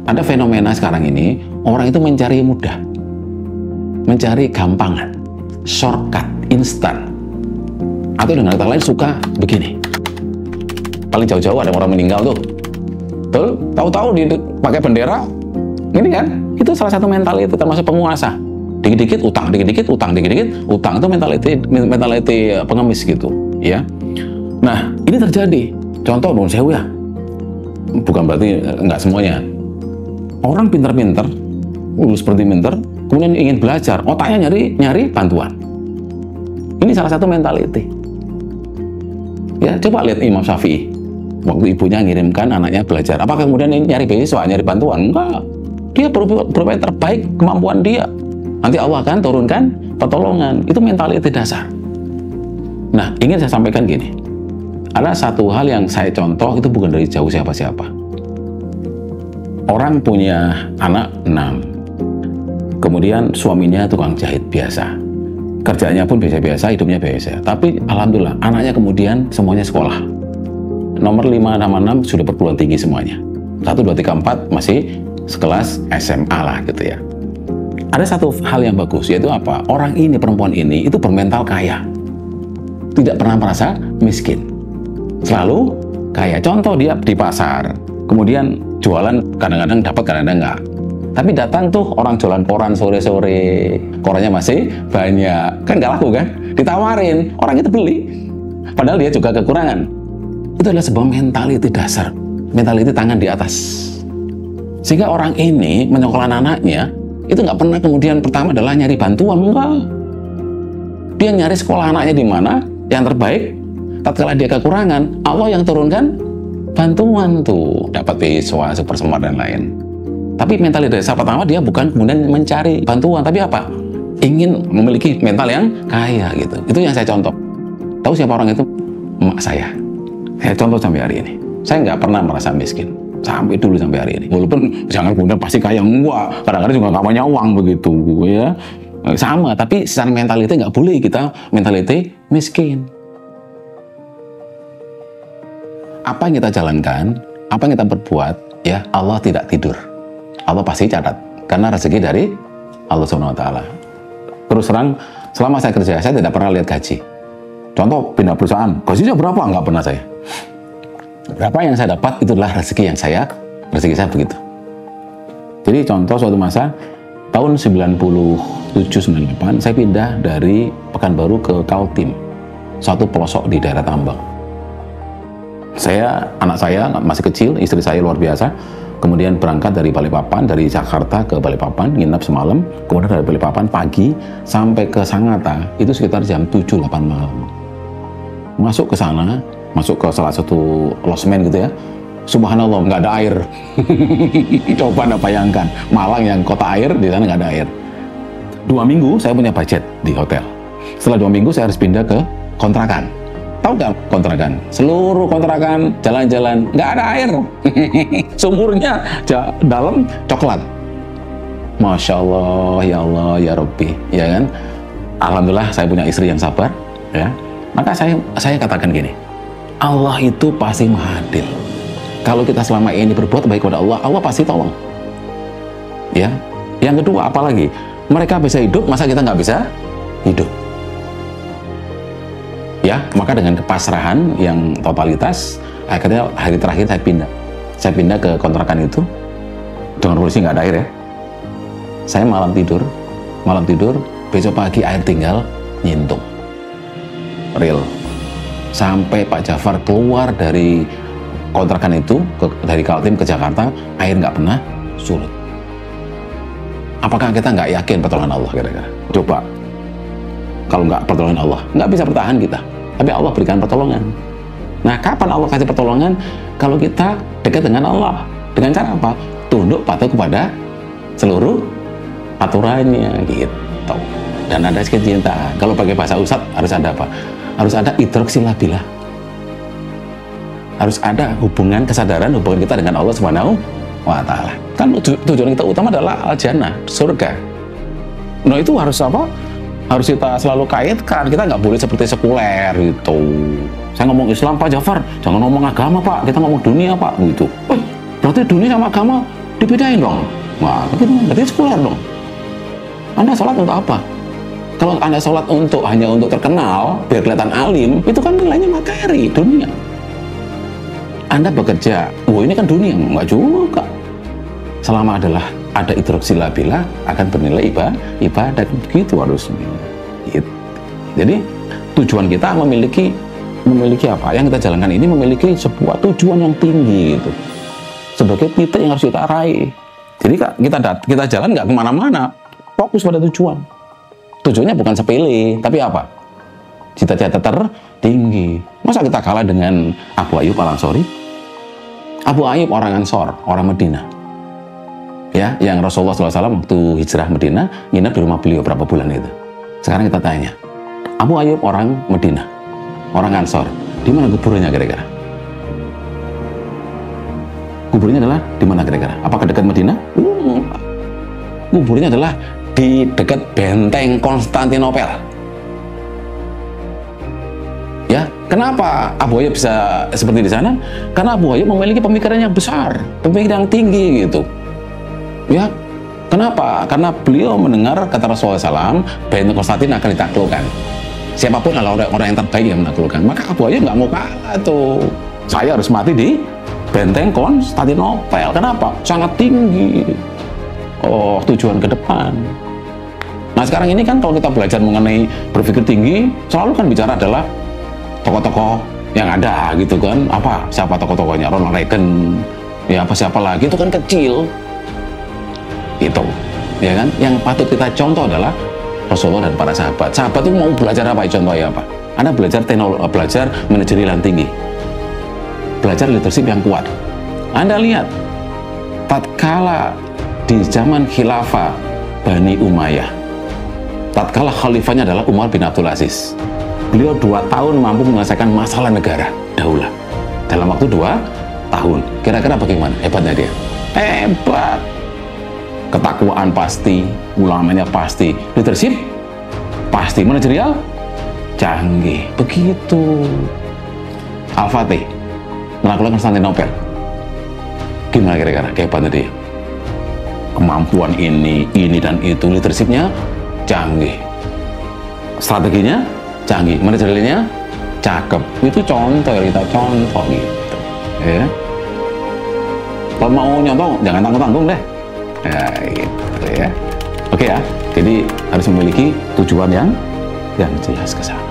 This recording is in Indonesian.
Ada fenomena sekarang ini, orang itu mencari mudah, mencari gampangan, shortcut, instan. Atau dengan kata lain suka begini. Paling jauh-jauh ada orang meninggal tuh. Betul? Tahu-tahu di pakai bendera, ini kan? Itu salah satu mental itu, termasuk penguasa. Dikit-dikit utang, dikit-dikit utang, dikit-dikit utang. Itu mentality pengemis gitu, ya. Nah, ini terjadi. Contoh, Bung Sewu ya. Bukan berarti nggak semuanya. Orang pinter-pinter, seperti pinter, kemudian ingin belajar, otaknya nyari bantuan. Ini salah satu mentality. Ya, coba lihat Imam Syafi'i. Waktu ibunya ngirimkan anaknya belajar, apakah kemudian nyari beasiswa, nyari bantuan? Enggak. Dia berupaya terbaik kemampuan dia. Nanti Allah akan turunkan pertolongan. Itu mentality dasar. Nah, ingin saya sampaikan gini. Ada satu hal yang saya contoh, itu bukan dari jauh siapa-siapa. Orang punya anak 6. Kemudian suaminya tukang jahit biasa. Kerjanya pun biasa-biasa, hidupnya biasa. Tapi alhamdulillah, anaknya kemudian semuanya sekolah. Nomor 5 sama 6 sudah perguruan tinggi semuanya. 1, 2, 3, 4 masih sekelas SMA lah gitu ya. Ada satu hal yang bagus, yaitu apa? Orang ini, perempuan ini, itu bermental kaya. Tidak pernah merasa miskin. Selalu kaya. Contoh, dia di pasar, kemudian jualan kadang-kadang dapat, kadang-kadang enggak. Tapi datang tuh orang jualan koran sore-sore, korannya masih banyak. Kan nggak laku kan? Ditawarin, orang itu beli. Padahal dia juga kekurangan. Itu adalah sebuah mentality dasar. Mentality tangan di atas. Sehingga orang ini menyekolahkan anaknya, itu nggak pernah kemudian pertama adalah nyari bantuan. Enggak. Dia nyari sekolah anaknya di mana, yang terbaik. Tatkala dia kekurangan, Allah yang turunkan bantuan tuh. Dapat beasiswa, super semar, dan lain. Tapi mentalitas pertama dia bukan kemudian mencari bantuan, tapi apa? Ingin memiliki mental yang kaya gitu. Itu yang saya contoh. Tahu siapa orang itu? Emak saya. Saya contoh sampai hari ini. Saya nggak pernah merasa miskin. Sampai dulu sampai hari ini. Walaupun jangan kemudian pasti kaya, enggak. Kadang-kadang juga nggak punya uang begitu ya. Sama, tapi secara mentality nggak boleh kita mentality miskin. Apa yang kita jalankan, apa yang kita berbuat, ya Allah tidak tidur. Allah pasti catat, karena rezeki dari Allah SWT. Terus terang, selama saya kerja, saya tidak pernah lihat gaji. Contoh, pindah perusahaan, gajinya berapa? Nggak pernah saya. Berapa yang saya dapat, itu adalah rezeki saya begitu. Jadi contoh suatu masa, tahun 97-98, saya pindah dari Pekanbaru ke Kaltim, suatu pelosok di daerah tambang. Anak saya masih kecil, istri saya luar biasa. Kemudian berangkat dari Balikpapan, dari Jakarta ke Balikpapan, nginap semalam. Kemudian dari Balikpapan pagi sampai ke Sangatta, itu sekitar jam 7-8 malam. Masuk ke sana, masuk ke salah satu losmen gitu ya. Subhanallah, nggak ada air. Coba Anda bayangkan, Malang yang kota air, di sana nggak ada air. 2 minggu saya punya budget di hotel. Setelah 2 minggu saya harus pindah ke kontrakan. Tahu nggak kontrakan? Seluruh kontrakan, jalan-jalan, nggak ada air. Sumurnya dalam coklat. Masya Allah, ya Allah, ya Rabbi, ya kan? Alhamdulillah saya punya istri yang sabar, ya. Maka saya katakan gini, Allah itu pasti Maha Adil. Kalau kita selama ini berbuat baik kepada Allah, Allah pasti tolong. Ya. Yang kedua, apalagi mereka bisa hidup, masa kita nggak bisa hidup? Ya, maka dengan kepasrahan yang totalitas, akhirnya hari terakhir saya pindah ke kontrakan itu dengan kondisi nggak ada air ya. Saya malam tidur, besok pagi air tinggal nyintung, real. Sampai Pak Jafar keluar dari kontrakan itu, dari Kaltim ke Jakarta, air nggak pernah surut. Apakah kita nggak yakin pertolongan Allah kira-kira? Coba. Kalau nggak pertolongan Allah, nggak bisa bertahan kita. Tapi Allah berikan pertolongan. Nah, kapan Allah kasih pertolongan? Kalau kita dekat dengan Allah. Dengan cara apa? Tunduk patuh kepada seluruh aturannya gitu. Dan ada kecintaan. Kalau pakai bahasa Ustadz harus ada apa? Harus ada idrok-silabilah. Harus ada hubungan kesadaran, hubungan kita dengan Allah Subhanahu wa Ta'ala. Kan tujuan kita utama adalah al-jannah, surga. Nah, itu harus apa? Harus kita selalu kaitkan. Kita nggak boleh seperti sekuler gitu. Saya ngomong Islam, Pak Jafar, jangan ngomong agama Pak, kita ngomong dunia Pak gitu. Berarti dunia sama agama Dibedain dong. Wah, berarti sekuler dong. Anda sholat untuk apa? Kalau Anda sholat hanya untuk terkenal, biar kelihatan alim, itu kan nilainya materi, dunia. Anda bekerja, wah ini kan dunia, enggak juga. Selama ada idrok silabila, akan bernilai ibadah, gitu harusnya. Gitu. Jadi tujuan kita memiliki apa? Yang kita jalankan ini memiliki sebuah tujuan yang tinggi, gitu. Sebagai titik yang harus kita raih. Jadi kita jalan nggak kemana-mana, fokus pada tujuan. Tujuannya bukan sepele, tapi apa? Cita-cita tertinggi. Masa kita kalah dengan Abu Ayyub Al-Ansori? Abu Ayyub orang Ansor, orang Medina. Ya, yang Rasulullah SAW waktu hijrah Medina, nginep di rumah beliau berapa bulan itu. Sekarang kita tanya, Abu Ayyub orang Medina, orang Ansor, di mana kuburannya kira-kira? Kuburnya adalah di mana kira-kira? Apakah dekat Medina? Kuburnya adalah di dekat benteng Konstantinopel. Ya, kenapa Abu Ayyub bisa seperti di sana? Karena Abu Ayyub memiliki pemikiran yang besar, pemikiran yang tinggi gitu. Ya, kenapa? Karena beliau mendengar kata Rasulullah SAW, benteng Konstantin akan ditaklukkan. Siapapun adalah orang yang terbaik yang menaklukkan. Maka Abu Ayyub nggak mau kalah tuh. Saya harus mati di benteng Konstantinopel. Kenapa? Sangat tinggi. Oh, tujuan ke depan. Nah, sekarang ini kan kalau kita belajar mengenai berpikir tinggi, selalu kan bicara adalah tokoh-tokoh yang ada gitu kan. Apa? Siapa tokoh-tokohnya? Ronald Reagan. Ya, siapa lagi? Itu kan kecil. Itu. Ya kan? Yang patut kita contoh adalah Rasulullah dan para sahabat. Sahabat itu mau belajar apa? Contohnya apa? Anda belajar belajar manajerial yang tinggi. Belajar leadership yang kuat. Anda lihat, tatkala di zaman khilafah Bani Umayyah, tatkala khalifahnya adalah Umar bin Abdul Aziz, beliau 2 tahun mampu menyelesaikan masalah negara daulah dalam waktu 2 tahun. Kira-kira bagaimana hebatnya dia? Hebat. Ketakwaan pasti, ulamanya pasti, leadership pasti, manajerial canggih. Begitu. Al-Fatih menaklukkan Konstantinopel. Gimana kira-kira kehebatannya dia? Kemampuan ini dan itu, leadershipnya canggih, strateginya canggih, manajerialnya cakep. Itu contoh yang kita contoh gitu. Ya. Kalau mau nyontoh jangan tanggung-tanggung deh. Ya, gitu ya. Oke ya. Jadi harus memiliki tujuan yang jelas ke sana.